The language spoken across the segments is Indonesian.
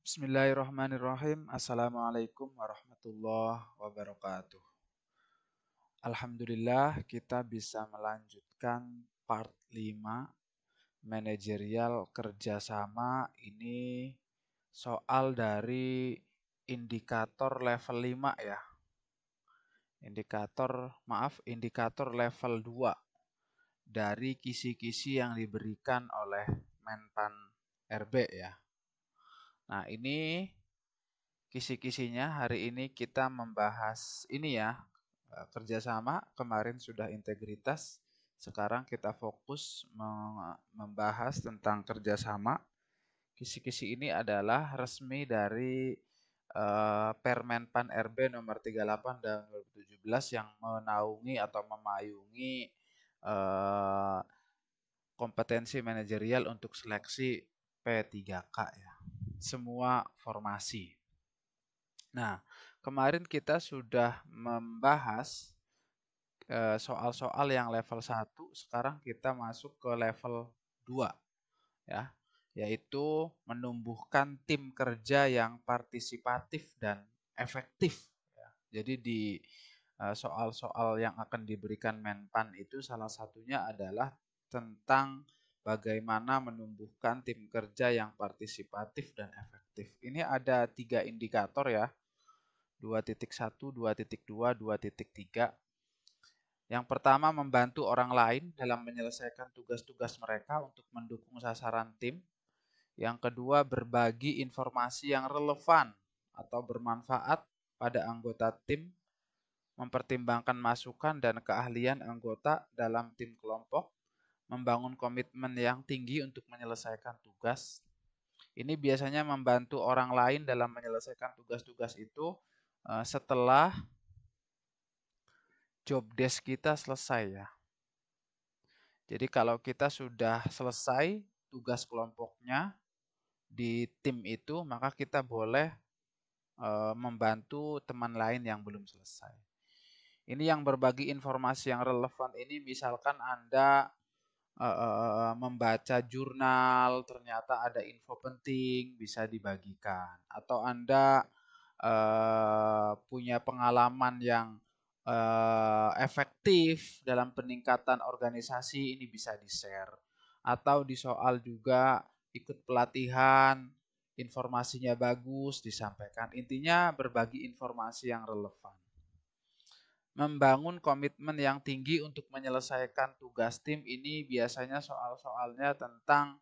Bismillahirrahmanirrahim. Assalamualaikum warahmatullahi wabarakatuh. Alhamdulillah kita bisa melanjutkan part 5 manajerial kerjasama. Ini soal dari indikator level 5 ya. Indikator level 2 dari kisi-kisi yang diberikan oleh Menpan RB ya. Nah, ini kisi-kisinya. Hari ini kita membahas ini ya, kerjasama. Kemarin sudah integritas, sekarang kita fokus membahas tentang kerjasama. Kisi-kisi ini adalah resmi dari Permenpan RB nomor 38 tahun 2017 yang menaungi atau memayungi kompetensi manajerial untuk seleksi P3K ya. Semua formasi. Nah, kemarin kita sudah membahas soal-soal yang level 1, sekarang kita masuk ke level 2 ya, yaitu menumbuhkan tim kerja yang partisipatif dan efektif ya. Jadi di soal-soal yang akan diberikan Menpan itu salah satunya adalah tentang bagaimana menumbuhkan tim kerja yang partisipatif dan efektif. Ini ada 3 indikator ya. 2.1, 2.2, 2.3. Yang pertama, membantu orang lain dalam menyelesaikan tugas-tugas mereka untuk mendukung sasaran tim. Yang kedua, berbagi informasi yang relevan atau bermanfaat pada anggota tim, mempertimbangkan masukan dan keahlian anggota dalam tim kelompok, membangun komitmen yang tinggi untuk menyelesaikan tugas. Ini biasanya membantu orang lain dalam menyelesaikan tugas-tugas itu setelah job desk kita selesai ya. Jadi kalau kita sudah selesai tugas kelompoknya di tim itu, maka kita boleh membantu teman lain yang belum selesai. Ini yang berbagi informasi yang relevan ini, misalkan Anda membaca jurnal, ternyata ada info penting bisa dibagikan, atau Anda punya pengalaman yang efektif dalam peningkatan organisasi, ini bisa di-share. Atau di soal juga ikut pelatihan, informasinya bagus, disampaikan. Intinya berbagi informasi yang relevan. Membangun komitmen yang tinggi untuk menyelesaikan tugas tim, ini biasanya soal-soalnya tentang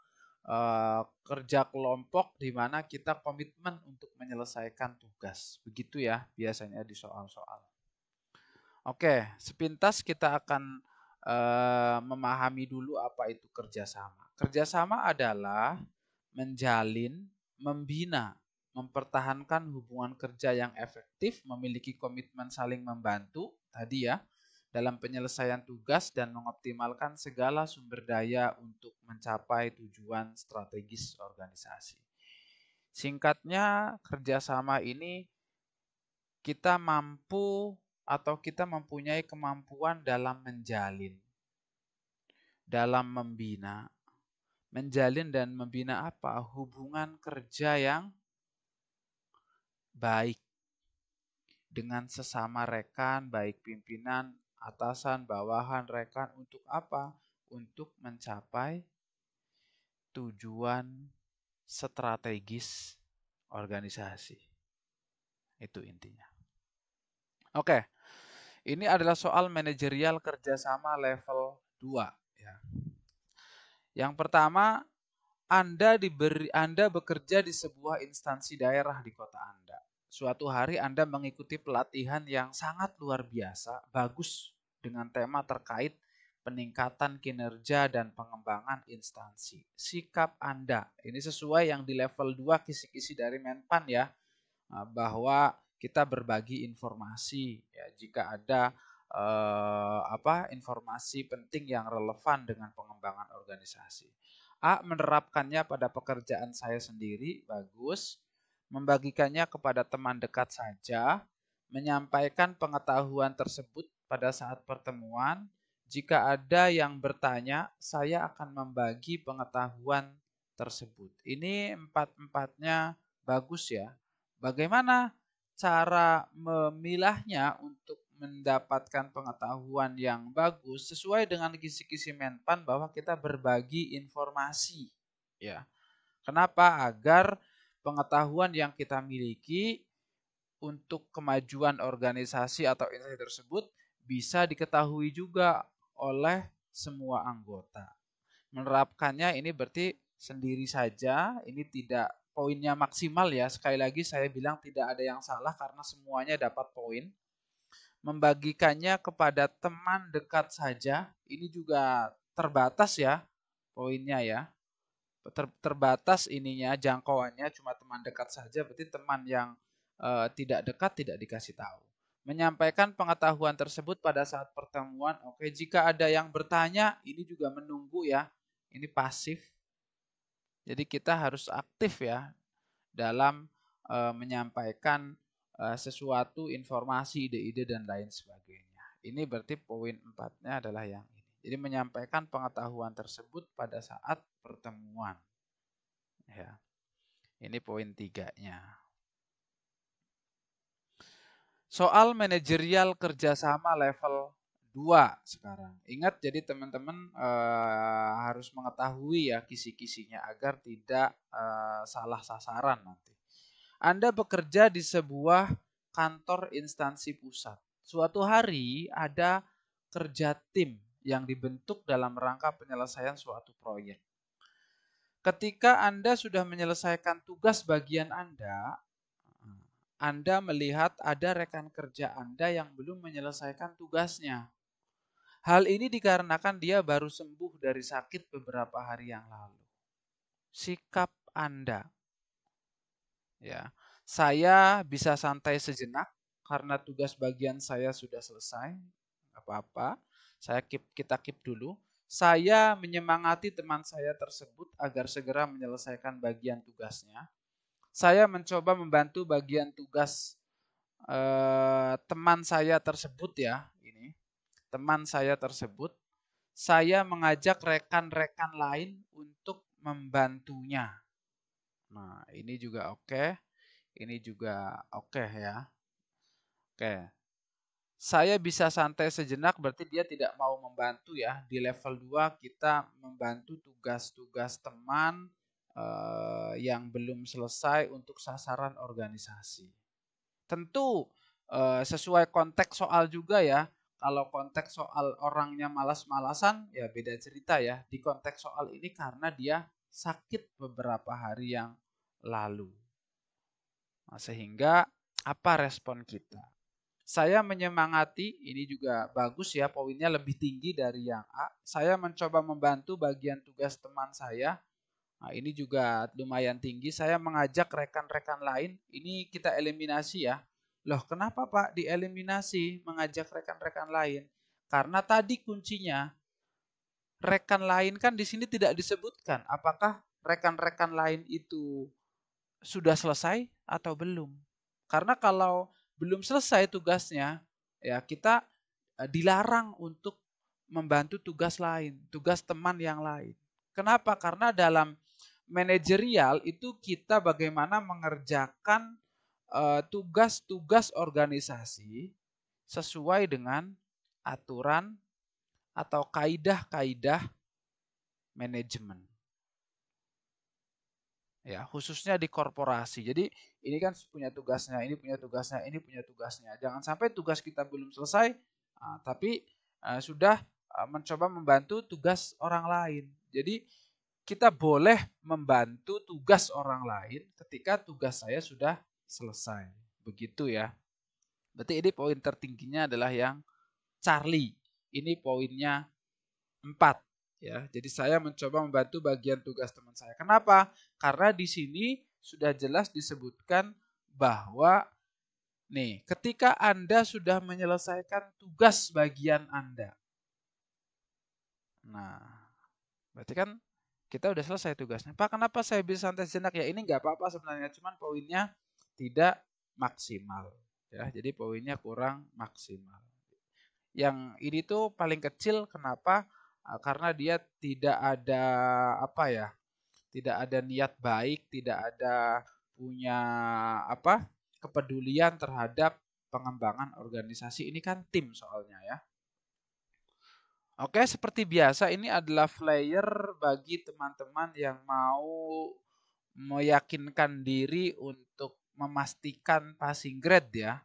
kerja kelompok di mana kita komitmen untuk menyelesaikan tugas. Begitu ya biasanya di soal-soal. Oke, sepintas kita akan memahami dulu apa itu kerjasama. Kerjasama adalah menjalin, membina, mempertahankan hubungan kerja yang efektif, memiliki komitmen saling membantu tadi ya, dalam penyelesaian tugas dan mengoptimalkan segala sumber daya untuk mencapai tujuan strategis organisasi. Singkatnya, kerjasama ini kita mampu atau kita mempunyai kemampuan dalam menjalin, dalam membina. Menjalin dan membina apa? Hubungan kerja yang baik dengan sesama rekan, baik pimpinan, atasan, bawahan, rekan. Untuk apa? Untuk mencapai tujuan strategis organisasi. Itu intinya. Oke, ini adalah soal manajerial kerjasama level 2. Ya. Yang pertama, Anda bekerja di sebuah instansi daerah di kota Anda. Suatu hari Anda mengikuti pelatihan yang sangat luar biasa, bagus dengan tema terkait peningkatan kinerja dan pengembangan instansi. Sikap Anda, ini sesuai yang di level 2 kisi-kisi dari Menpan ya, bahwa kita berbagi informasi ya, jika ada informasi penting yang relevan dengan pengembangan organisasi. A. Menerapkannya pada pekerjaan saya sendiri, bagus. Membagikannya kepada teman dekat saja. Menyampaikan pengetahuan tersebut pada saat pertemuan. Jika ada yang bertanya, saya akan membagi pengetahuan tersebut. Ini empat-empatnya bagus ya. Bagaimana cara memilahnya untuk mendapatkan pengetahuan yang bagus sesuai dengan kisi-kisi Menpan bahwa kita berbagi informasi ya. Kenapa? Agar pengetahuan yang kita miliki untuk kemajuan organisasi atau instansi tersebut bisa diketahui juga oleh semua anggota. Menerapkannya ini berarti sendiri saja, ini tidak poinnya maksimal ya. Sekali lagi saya bilang tidak ada yang salah karena semuanya dapat poin. Membagikannya kepada teman dekat saja, ini juga terbatas ya poinnya ya. Terbatas ininya, jangkauannya cuma teman dekat saja, berarti teman yang tidak dekat tidak dikasih tahu. Menyampaikan pengetahuan tersebut pada saat pertemuan. Oke, jika ada yang bertanya, ini juga menunggu ya. Ini pasif. Jadi kita harus aktif ya dalam menyampaikan sesuatu, informasi, ide-ide dan lain sebagainya. Ini berarti poin 4-nya adalah yang ini. Jadi menyampaikan pengetahuan tersebut pada saat pertemuan. Ya. Ini poin 3-nya. Soal manajerial kerjasama level 2 sekarang. Ingat, jadi teman-teman harus mengetahui ya kisi-kisinya agar tidak salah sasaran nanti. Anda bekerja di sebuah kantor instansi pusat. Suatu hari ada kerja tim yang dibentuk dalam rangka penyelesaian suatu proyek. Ketika Anda sudah menyelesaikan tugas bagian Anda melihat ada rekan kerja Anda yang belum menyelesaikan tugasnya. Hal ini dikarenakan dia baru sembuh dari sakit beberapa hari yang lalu. Sikap Anda. Ya, saya bisa santai sejenak karena tugas bagian saya sudah selesai. Gak apa-apa, kita keep dulu. Saya menyemangati teman saya tersebut agar segera menyelesaikan bagian tugasnya. Saya mencoba membantu bagian tugas teman saya tersebut ya. Ini teman saya tersebut. Saya mengajak rekan-rekan lain untuk membantunya. Nah, ini juga oke. Ini juga oke ya. Oke. Saya bisa santai sejenak berarti dia tidak mau membantu ya. Di level 2 kita membantu tugas-tugas teman yang belum selesai untuk sasaran organisasi. Tentu sesuai konteks soal juga ya. Kalau konteks soal orangnya malas-malasan ya beda cerita ya. Di konteks soal ini karena dia sakit beberapa hari yang lalu. Nah, sehingga apa respon kita? Saya menyemangati, ini juga bagus ya, poinnya lebih tinggi dari yang A. Saya mencoba membantu bagian tugas teman saya. Nah, ini juga lumayan tinggi. Saya mengajak rekan-rekan lain, ini kita eliminasi ya. Loh, kenapa Pak dieliminasi mengajak rekan-rekan lain? Karena tadi kuncinya rekan lain kan di sini tidak disebutkan. Apakah rekan-rekan lain itu sudah selesai atau belum? Karena kalau belum selesai tugasnya, ya kita dilarang untuk membantu tugas lain, tugas teman yang lain. Kenapa? Karena dalam manajerial itu kita bagaimana mengerjakan tugas-tugas organisasi sesuai dengan aturan atau kaidah-kaidah manajemen. Ya, khususnya di korporasi. Jadi ini kan punya tugasnya, ini punya tugasnya, ini punya tugasnya. Jangan sampai tugas kita belum selesai, tapi sudah mencoba membantu tugas orang lain. Jadi kita boleh membantu tugas orang lain ketika tugas saya sudah selesai. Begitu ya. Berarti ini poin tertingginya adalah yang Charlie. Ini poinnya 4. Ya, jadi saya mencoba membantu bagian tugas teman saya. Kenapa? Karena di sini sudah jelas disebutkan bahwa nih, ketika Anda sudah menyelesaikan tugas bagian Anda. Nah, berarti kan kita udah selesai tugasnya. Pak, kenapa saya bisa santai sejenak? Ya ini nggak apa-apa sebenarnya, cuman poinnya tidak maksimal. Ya, jadi poinnya kurang maksimal. Yang ini tuh paling kecil, kenapa? Karena dia tidak ada apa ya, tidak ada niat baik, tidak ada punya kepedulian terhadap pengembangan organisasi. Ini kan tim soalnya ya. Oke, seperti biasa ini adalah flyer bagi teman-teman yang mau meyakinkan diri untuk memastikan passing grade ya.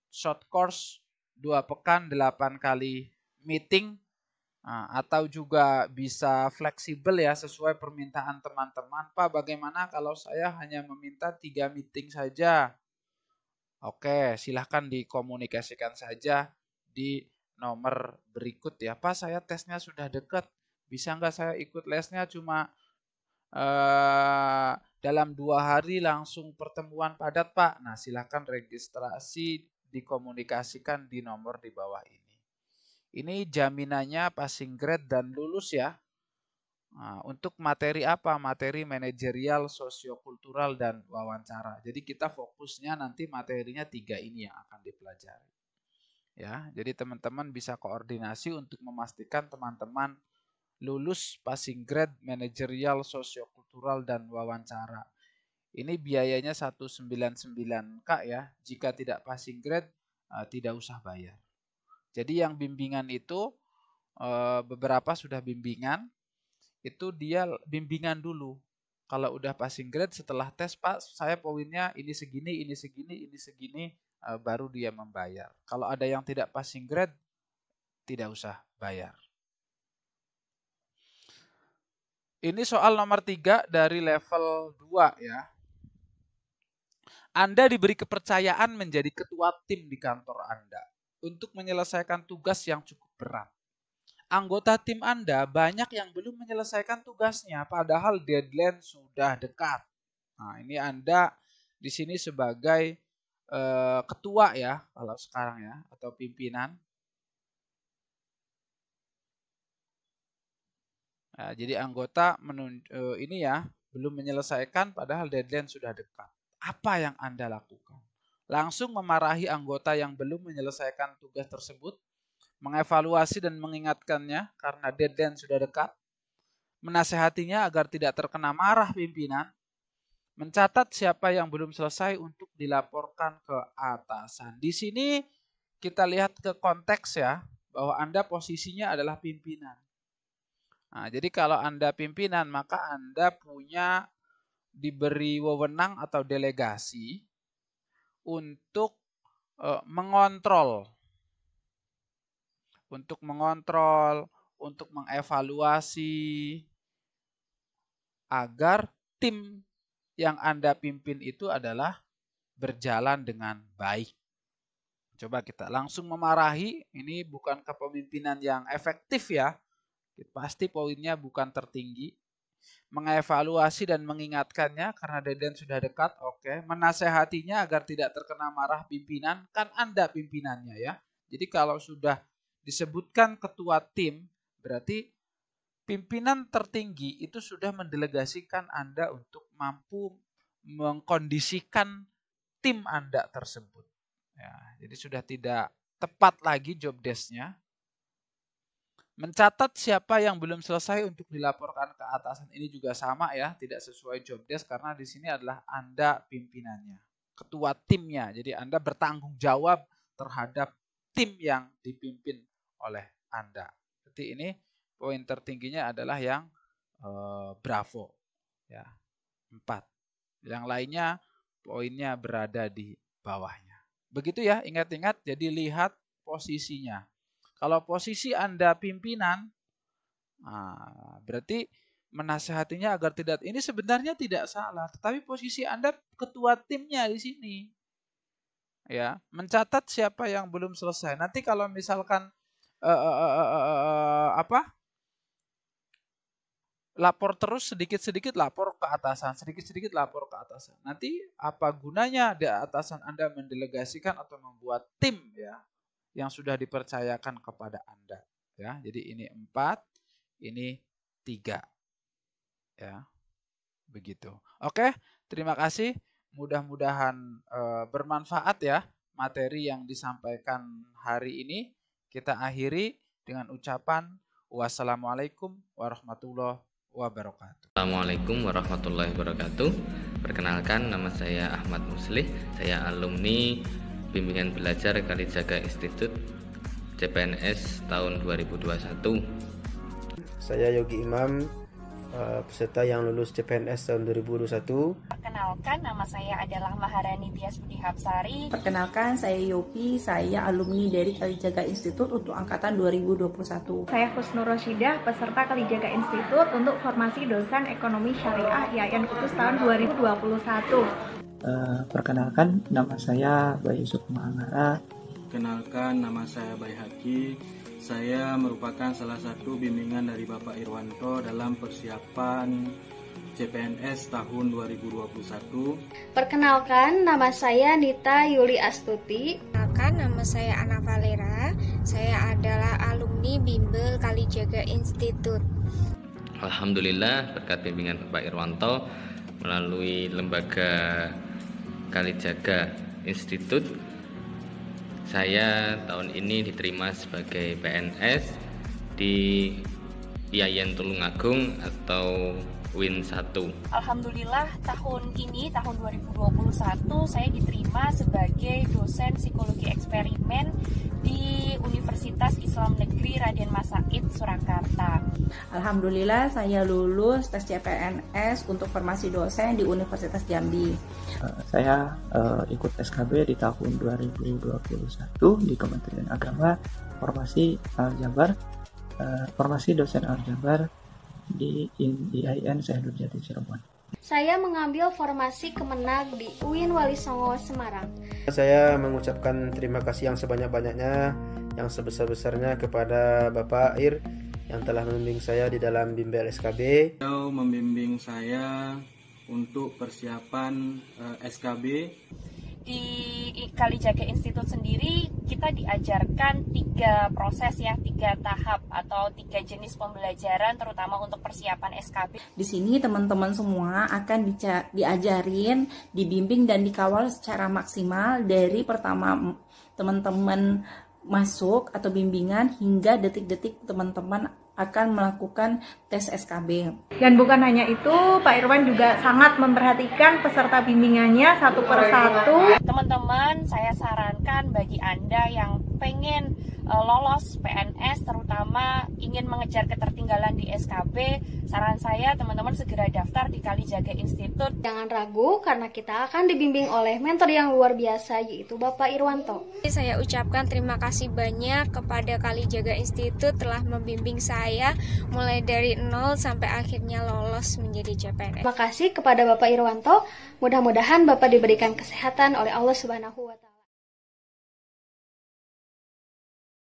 Short course 2 pekan 8 kali meeting, atau juga bisa fleksibel ya sesuai permintaan teman-teman. Pak, bagaimana kalau saya hanya meminta 3 meeting saja? Oke, silahkan dikomunikasikan saja di nomor berikut ya. Pak, saya tesnya sudah dekat. Bisa nggak saya ikut lesnya cuma dalam 2 hari langsung pertemuan padat, Pak? Nah, silahkan registrasi dikomunikasikan di nomor di bawah ini. Ini jaminannya passing grade dan lulus ya. Nah, untuk materi apa? Materi manajerial, sosiokultural, dan wawancara. Jadi kita fokusnya nanti materinya 3 ini yang akan dipelajari. Ya, jadi teman-teman bisa koordinasi untuk memastikan teman-teman lulus passing grade manajerial, sosiokultural, dan wawancara. Ini biayanya 199K ya. Jika tidak passing grade, tidak usah bayar. Jadi yang bimbingan itu beberapa sudah bimbingan. Itu dia bimbingan dulu. Kalau udah passing grade setelah tes, Pak, saya poinnya ini segini, ini segini, ini segini, baru dia membayar. Kalau ada yang tidak passing grade, tidak usah bayar. Ini soal nomor 3 dari level 2 ya. Anda diberi kepercayaan menjadi ketua tim di kantor Anda untuk menyelesaikan tugas yang cukup berat. Anggota tim Anda banyak yang belum menyelesaikan tugasnya padahal deadline sudah dekat. Nah, ini Anda di sini sebagai ketua ya kalau sekarang ya, atau pimpinan. Nah, jadi anggota ini ya belum menyelesaikan padahal deadline sudah dekat. Apa yang Anda lakukan? Langsung memarahi anggota yang belum menyelesaikan tugas tersebut, mengevaluasi dan mengingatkannya karena deadline sudah dekat, menasehatinya agar tidak terkena marah pimpinan, mencatat siapa yang belum selesai untuk dilaporkan ke atasan. Di sini kita lihat ke konteks ya, bahwa Anda posisinya adalah pimpinan. Nah, jadi kalau Anda pimpinan, maka Anda punya diberi wewenang atau delegasi untuk mengontrol, untuk mengevaluasi agar tim yang Anda pimpin itu adalah berjalan dengan baik. Coba kita langsung memarahi, ini bukan kepemimpinan yang efektif ya. Pasti poinnya bukan tertinggi. Mengevaluasi dan mengingatkannya karena deadline sudah dekat, oke. Menasehatinya agar tidak terkena marah pimpinan, kan Anda pimpinannya ya. Jadi kalau sudah disebutkan ketua tim, berarti pimpinan tertinggi itu sudah mendelegasikan Anda untuk mampu mengkondisikan tim Anda tersebut. Ya, jadi sudah tidak tepat lagi job desk-nya. Mencatat siapa yang belum selesai untuk dilaporkan ke atasan ini juga sama ya, tidak sesuai job desk karena di sini adalah Anda pimpinannya, ketua timnya. Jadi Anda bertanggung jawab terhadap tim yang dipimpin oleh Anda. Jadi ini poin tertingginya adalah yang Bravo ya, 4. Yang lainnya poinnya berada di bawahnya. Begitu ya, ingat-ingat, jadi lihat posisinya. Kalau posisi Anda pimpinan, berarti menasehatinya agar tidak, ini sebenarnya tidak salah, tetapi posisi Anda ketua timnya di sini. Ya, mencatat siapa yang belum selesai. Nanti kalau misalkan lapor terus, sedikit-sedikit lapor ke atasan, sedikit-sedikit lapor ke atasan. Nanti apa gunanya di atasan Anda mendelegasikan atau membuat tim ya yang sudah dipercayakan kepada Anda ya. Jadi ini 4, ini 3 ya. Begitu. Oke, terima kasih. Mudah-mudahan bermanfaat ya materi yang disampaikan hari ini. Kita akhiri dengan ucapan wassalamualaikum warahmatullahi wabarakatuh. Assalamualaikum warahmatullahi wabarakatuh. Perkenalkan, nama saya Ahmad Muslih. Saya alumni Bimbingan Belajar Kalijaga Institut CPNS tahun 2021. Saya Yogi Imam, peserta yang lulus CPNS tahun 2021. Perkenalkan, nama saya adalah Maharani Tias Budi Hapsari. Perkenalkan, saya Yopi, saya alumni dari Kalijaga Institut untuk angkatan 2021. Saya Husnur Rosyidah, peserta Kalijaga Institut untuk formasi dosen ekonomi syariah IAIN Kudus tahun 2021. Perkenalkan, nama saya Bayi Yusuf Mahangara. Perkenalkan, nama saya Bayi Haki. Saya merupakan salah satu bimbingan dari Bapak Irwanto dalam persiapan CPNS tahun 2021. Perkenalkan, nama saya Nita Yuli Astuti. Perkenalkan, nama saya Ana Valera. Saya adalah alumni Bimbel Kalijaga Institut. Alhamdulillah, berkat bimbingan Bapak Irwanto melalui lembaga Kalijaga Institut, saya tahun ini diterima sebagai PNS di IAIN Tulungagung atau Win 1. Alhamdulillah, tahun ini, tahun 2021, saya diterima sebagai dosen psikologi eksperimen di Universitas Islam Negeri Raden Mas Said, Surakarta. Alhamdulillah, saya lulus tes CPNS untuk formasi dosen di Universitas Jambi. Saya ikut SKB di tahun 2021 di Kementerian Agama, formasi Aljabar, formasi dosen Aljabar di IAIN Syekh Nurjati Cirebon. Saya mengambil formasi Kemenag di UIN Wali Songo Semarang. Saya mengucapkan terima kasih yang sebanyak-banyaknya, yang sebesar-besarnya kepada Bapak Ir yang telah membimbing saya di dalam bimbel SKB. Beliau membimbing saya untuk persiapan SKB. Di Kalijaga Institut sendiri kita diajarkan 3 proses ya, 3 tahap atau 3 jenis pembelajaran terutama untuk persiapan SKB. Di sini teman-teman semua akan diajarin, dibimbing dan dikawal secara maksimal dari pertama teman-teman masuk atau bimbingan hingga detik-detik teman-teman akan melakukan tes SKB. Dan bukan hanya itu, Pak Irwan juga sangat memperhatikan peserta bimbingannya satu per satu. Teman-teman, saya sarankan bagi Anda yang pengen lolos PNS, terutama ingin mengejar ketertinggalan di SKB, saran saya teman-teman segera daftar di Kalijaga Institut. Jangan ragu karena kita akan dibimbing oleh mentor yang luar biasa, yaitu Bapak Irwanto. Saya ucapkan terima kasih banyak kepada Kalijaga Institut telah membimbing saya mulai dari 0 sampai akhirnya lolos menjadi CPNS. Terima kasih kepada Bapak Irwanto. Mudah-mudahan Bapak diberikan kesehatan oleh Allah Subhanahu wa Ta'ala.